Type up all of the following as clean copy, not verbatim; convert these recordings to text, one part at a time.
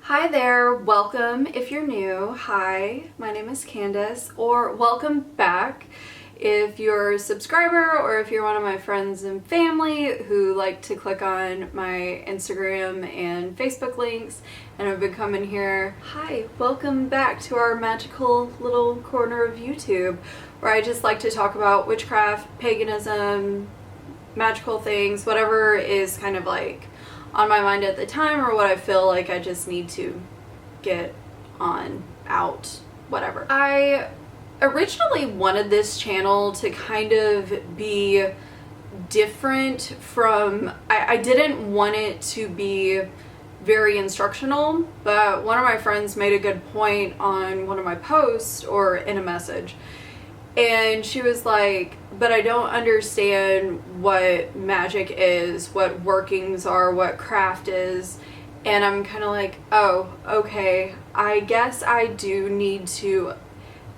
Hi there, welcome if you're new. Hi, my name is Candace, or welcome back if you're a subscriber or if you're one of my friends and family who like to click on my Instagram and Facebook links and have been coming here. Hi, welcome back to our magical little corner of YouTube where I just like to talk about witchcraft, paganism, magical things, whatever is kind of like on my mind at the time or what I feel like I just need to get on, out, whatever. I originally wanted this channel to kind of be different from, I didn't want it to be very instructional, but one of my friends made a good point on one of my posts or in a message. And she was like, but I don't understand what magic is, what workings are, what craft is. And I'm kind of like, oh, okay, I guess I do need to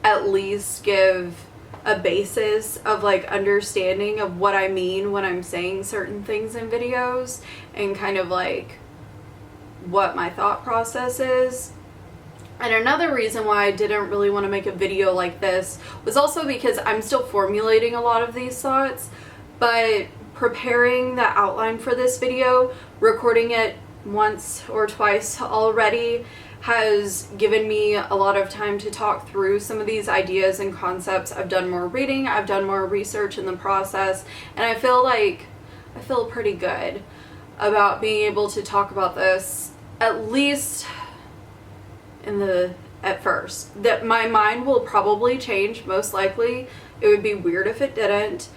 at least give a basis of like understanding of what I mean when I'm saying certain things in videos and kind of like what my thought process is. And another reason why I didn't really want to make a video like this was also because I'm still formulating a lot of these thoughts, but preparing the outline for this video, recording it once or twice already, has given me a lot of time to talk through some of these ideas and concepts. I've done more reading, I've done more research in the process, and I feel pretty good about being able to talk about this, at least at first. That my mind will probably change, most likely. It would be weird if it didn't.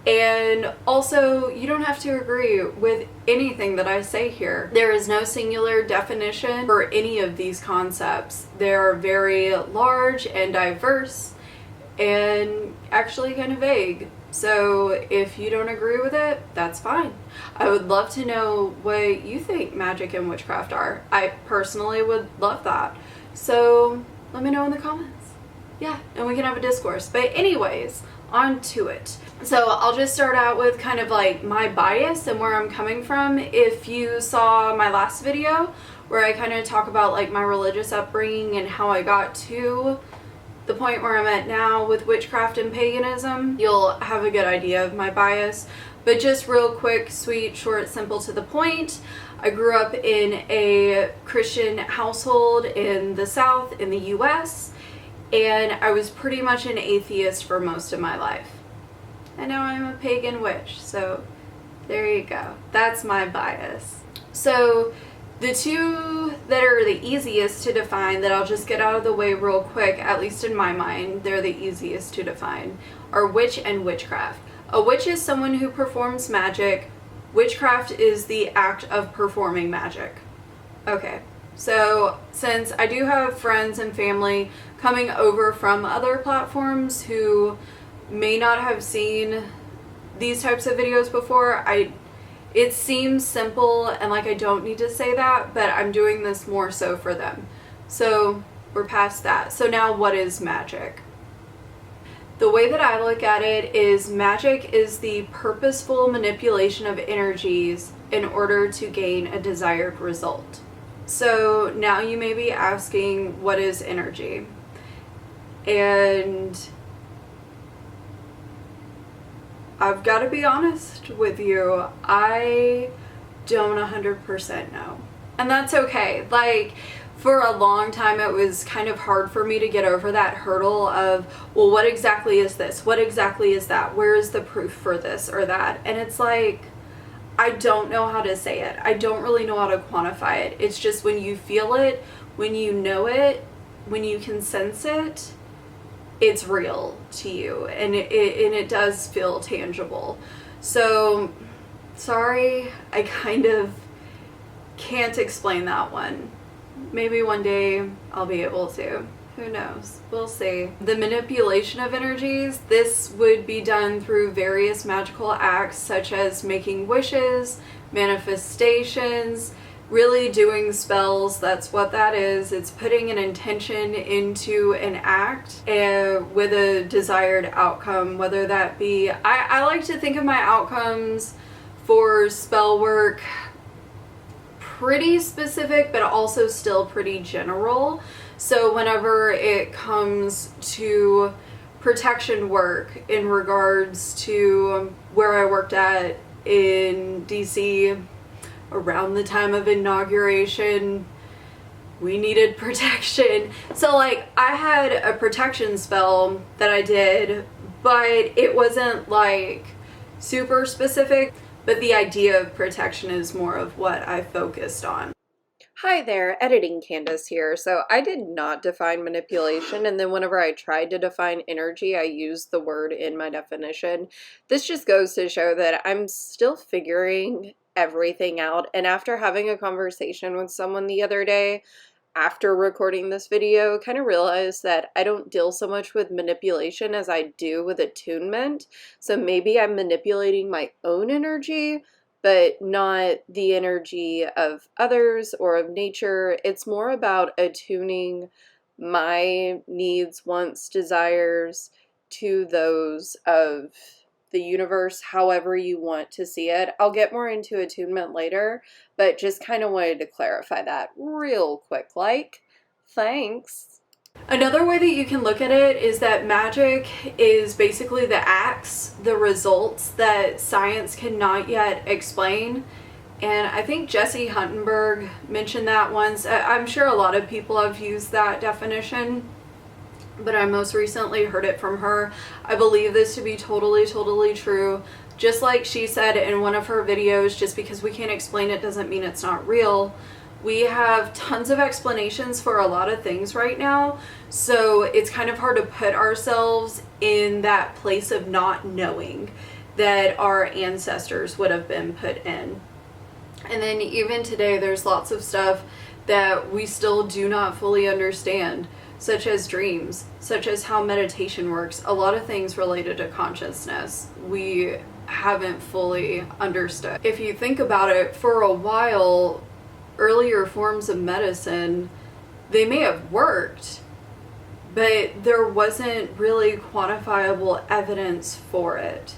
And also, you don't have to agree with anything that I say here. There is no singular definition for any of these concepts. They're very large and diverse and actually kind of vague. So if you don't agree with it, that's fine. I would love to know what you think magic and witchcraft are. I personally would love that. So let me know in the comments. Yeah, and we can have a discourse. But anyways, on to it. So I'll just start out with kind of like my bias and where I'm coming from. If you saw my last video where I kind of talk about like my religious upbringing and how I got to the point where I'm at now with witchcraft and paganism, you'll have a good idea of my bias. But just real quick, sweet, short, simple, to the point. I grew up in a Christian household in the South in the US, and I was pretty much an atheist for most of my life. And now I'm a pagan witch, so there you go. That's my bias. So the two that are the easiest to define, that I'll just get out of the way real quick, at least in my mind, they're the easiest to define, are witch and witchcraft. A witch is someone who performs magic. Witchcraft is the act of performing magic. Okay, so since I do have friends and family coming over from other platforms who may not have seen these types of videos before, it seems simple and like I don't need to say that, but I'm doing this more so for them. So we're past that. So now, what is magic? The way that I look at it is magic is the purposeful manipulation of energies in order to gain a desired result. So now you may be asking, what is energy? And I've got to be honest with you, I don't 100% know. And that's okay. Like, for a long time it was kind of hard for me to get over that hurdle of, well, what exactly is this? What exactly is that? Where is the proof for this or that? And it's like, I don't know how to say it. I don't really know how to quantify it. It's just when you feel it, when you know it, when you can sense it, it's real to you, and it does feel tangible. So sorry, I kind of can't explain that one. Maybe one day I'll be able to. Who knows? We'll see. The manipulation of energies, this would be done through various magical acts such as making wishes, manifestations, really doing spells. That's what that is. It's putting an intention into an act with a desired outcome, whether that be, I like to think of my outcomes for spell work pretty specific, but also still pretty general. So whenever it comes to protection work in regards to where I worked at in DC around the time of inauguration, we needed protection. So like I had a protection spell that I did, but it wasn't like super specific, but the idea of protection is more of what I focused on. Hi there, Editing Candace here. So I did not define manipulation, and then whenever I tried to define energy, I used the word in my definition. This just goes to show that I'm still figuring everything out, and after having a conversation with someone the other day, after recording this video, kind of realized that I don't deal so much with manipulation as I do with attunement. So maybe I'm manipulating my own energy, but not the energy of others or of nature. It's more about attuning my needs, wants, desires to those of the universe, however you want to see it. I'll get more into attunement later, but just kind of wanted to clarify that real quick, like, thanks. Another way that you can look at it is that magic is basically the acts, the results that science cannot yet explain. And I think Jessie Huntenberg mentioned that once. I'm sure a lot of people have used that definition, but I most recently heard it from her. I believe this to be totally true. Just like she said in one of her videos, just because we can't explain it doesn't mean it's not real. We have tons of explanations for a lot of things right now, so it's kind of hard to put ourselves in that place of not knowing that our ancestors would have been put in. And then even today, there's lots of stuff that we still do not fully understand, such as dreams, such as how meditation works, a lot of things related to consciousness we haven't fully understood. If you think about it, for a while, earlier forms of medicine, they may have worked, but there wasn't really quantifiable evidence for it.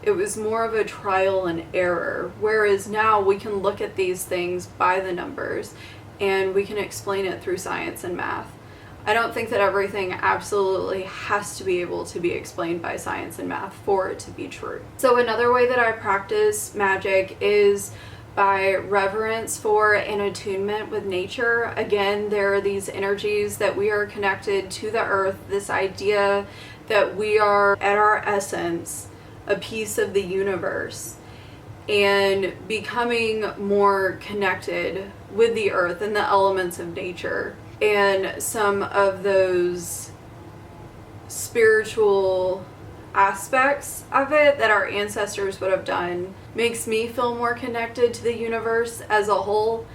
It was more of a trial and error, whereas now we can look at these things by the numbers and we can explain it through science and math. I don't think that everything absolutely has to be able to be explained by science and math for it to be true. So another way that I practice magic is by reverence for and attunement with nature. Again, there are these energies that we are connected to the earth, this idea that we are at our essence a piece of the universe, and becoming more connected with the earth and the elements of nature and some of those spiritual aspects of it that our ancestors would have done makes me feel more connected to the universe as a whole.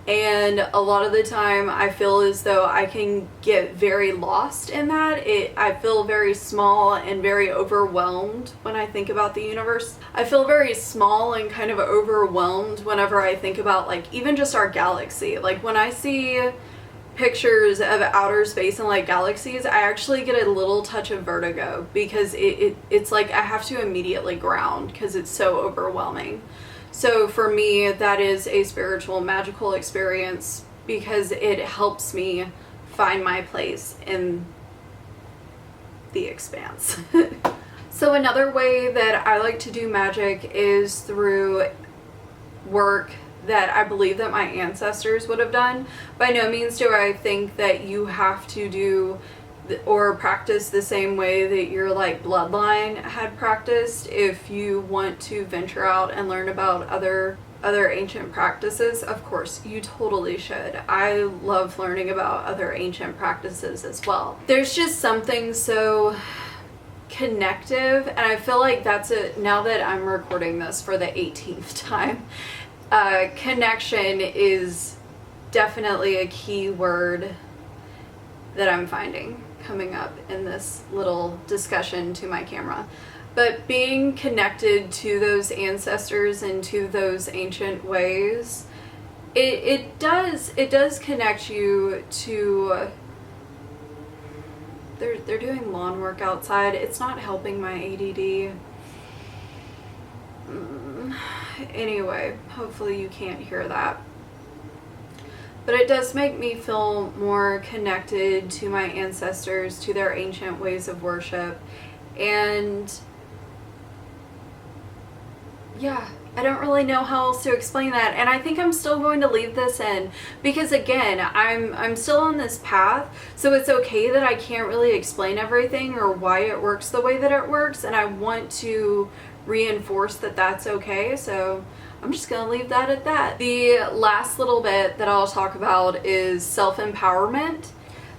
And a lot of the time I feel as though I can get very lost in that. I feel very small and very overwhelmed when I think about the universe. I feel very small and kind of overwhelmed whenever I think about like even just our galaxy. Like when I see pictures of outer space and like galaxies, I actually get a little touch of vertigo because it's like I have to immediately ground because it's so overwhelming. So for me, that is a spiritual, magical experience because it helps me find my place in the expanse. So another way that I like to do magic is through work that I believe that my ancestors would have done. By no means do I think that you have to do or practice the same way that your like bloodline had practiced if you want to venture out and learn about other ancient practices. Of course, you totally should. I love learning about other ancient practices as well. There's just something so connective, and I feel like that's it now that I'm recording this for the 18th time. Connection is definitely a key word that I'm finding coming up in this little discussion to my camera. But being connected to those ancestors and to those ancient ways, it does connect you to. They're doing lawn work outside. It's not helping my ADD. Anyway, hopefully you can't hear that. But it does make me feel more connected to my ancestors, to their ancient ways of worship. And yeah, I don't really know how else to explain that. And I think I'm still going to leave this in because, again, I'm still on this path, so it's okay that I can't really explain everything or why it works the way that it works, and I want to reinforce that that's okay. So I'm just gonna leave that at that. The last little bit that I'll talk about is self-empowerment.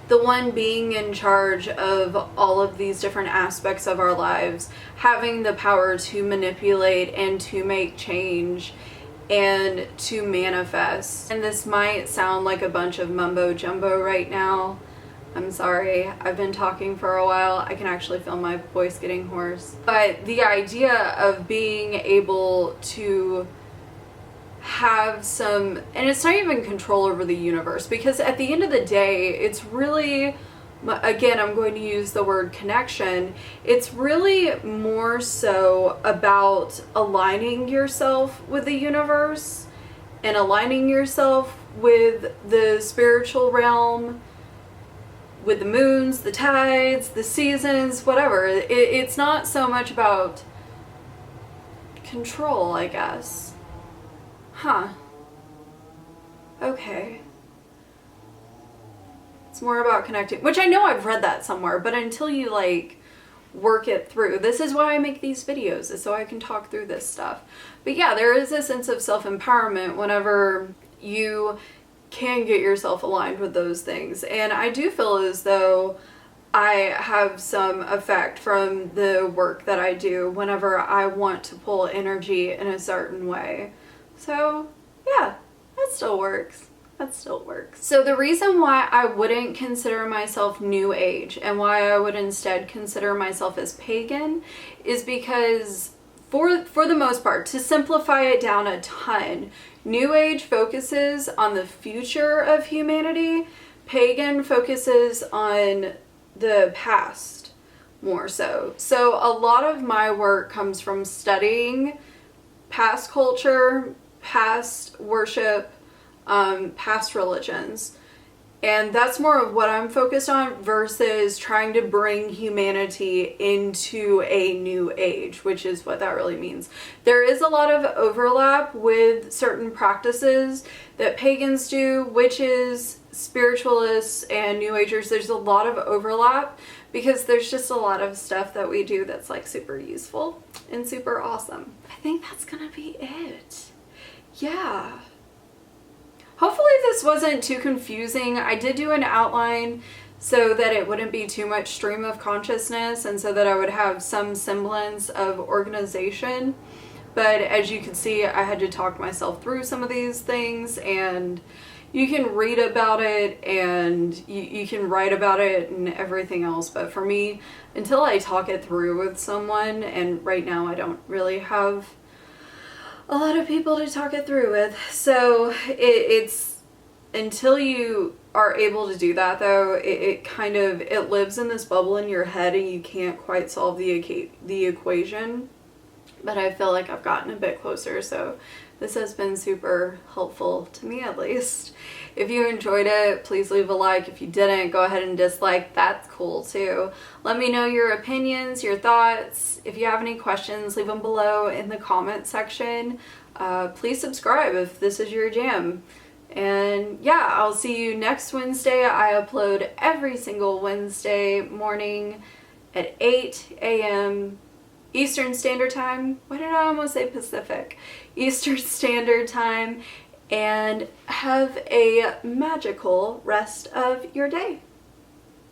The one being in charge of all of these different aspects of our lives, having the power to manipulate and to make change and to manifest. And this might sound like a bunch of mumbo jumbo right now. I'm sorry, I've been talking for a while. I can actually feel my voice getting hoarse. But the idea of being able to have some, and it's not even control over the universe, because at the end of the day, it's really, again, I'm going to use the word connection. It's really more so about aligning yourself with the universe and aligning yourself with the spiritual realm, with the moons, the tides, the seasons, whatever. It's not so much about control, I guess. Huh. Okay. It's more about connecting, which I know I've read that somewhere, but until you like work it through. This is why I make these videos, is so I can talk through this stuff. But yeah, there is a sense of self-empowerment whenever you can get yourself aligned with those things. And I do feel as though I have some effect from the work that I do whenever I want to pull energy in a certain way. So yeah, that still works. That still works. So the reason why I wouldn't consider myself New Age and why I would instead consider myself as pagan is because for the most part, to simplify it down a ton, New Age focuses on the future of humanity. Pagan focuses on the past more so. So a lot of my work comes from studying past culture, past worship, past religions. And that's more of what I'm focused on versus trying to bring humanity into a new age, which is what that really means. There is a lot of overlap with certain practices that pagans do, witches, spiritualists, and new agers. There's a lot of overlap because there's just a lot of stuff that we do that's like super useful and super awesome. I think that's gonna be it. Yeah. Hopefully this wasn't too confusing. I did do an outline so that it wouldn't be too much stream of consciousness and so that I would have some semblance of organization. But as you can see, I had to talk myself through some of these things, and you can read about it and you can write about it and everything else. But for me, until I talk it through with someone, and right now I don't really have a lot of people to talk it through with. So it's until you are able to do that though, it kind of, it lives in this bubble in your head and you can't quite solve the equation. But I feel like I've gotten a bit closer, so this has been super helpful to me at least. If you enjoyed it, please leave a like. If you didn't, go ahead and dislike. That's cool too. Let me know your opinions, your thoughts. If you have any questions, leave them below in the comment section. Please subscribe if this is your jam. And yeah, I'll see you next Wednesday. I upload every single Wednesday morning at 8 a.m. Eastern Standard Time. Why did I almost say Pacific? Eastern Standard Time. And have a magical rest of your day.